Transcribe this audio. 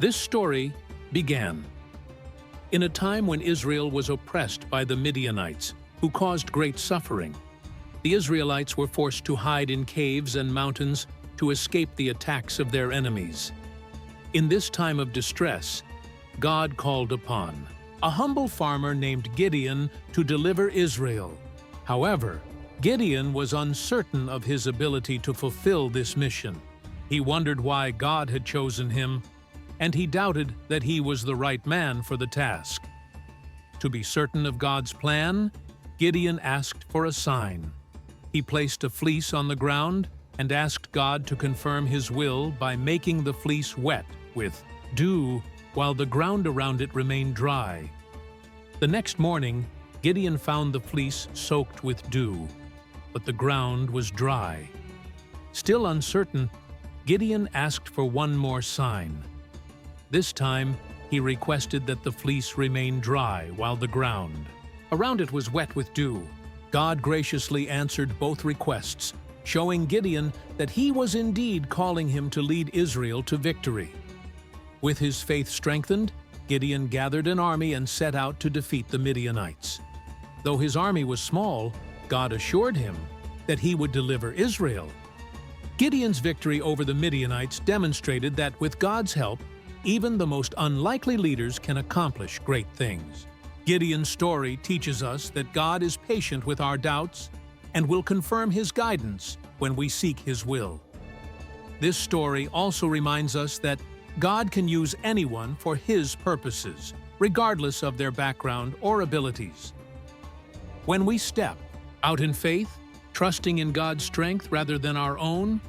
This story began in a time when Israel was oppressed by the Midianites, who caused great suffering. The Israelites were forced to hide in caves and mountains to escape the attacks of their enemies. In this time of distress, God called upon a humble farmer named Gideon to deliver Israel. However, Gideon was uncertain of his ability to fulfill this mission. He wondered why God had chosen him, and he doubted that he was the right man for the task. To be certain of God's plan, Gideon asked for a sign. He placed a fleece on the ground and asked God to confirm his will by making the fleece wet with dew while the ground around it remained dry. The next morning, Gideon found the fleece soaked with dew, but the ground was dry. Still uncertain, Gideon asked for one more sign. This time, he requested that the fleece remain dry while the ground around it was wet with dew. God graciously answered both requests, showing Gideon that he was indeed calling him to lead Israel to victory. With his faith strengthened, Gideon gathered an army and set out to defeat the Midianites. Though his army was small, God assured him that he would deliver Israel. Gideon's victory over the Midianites demonstrated that with God's help, even the most unlikely leaders can accomplish great things. Gideon's story teaches us that God is patient with our doubts and will confirm His guidance when we seek His will. This story also reminds us that God can use anyone for His purposes, regardless of their background or abilities. When we step out in faith, trusting in God's strength rather than our own,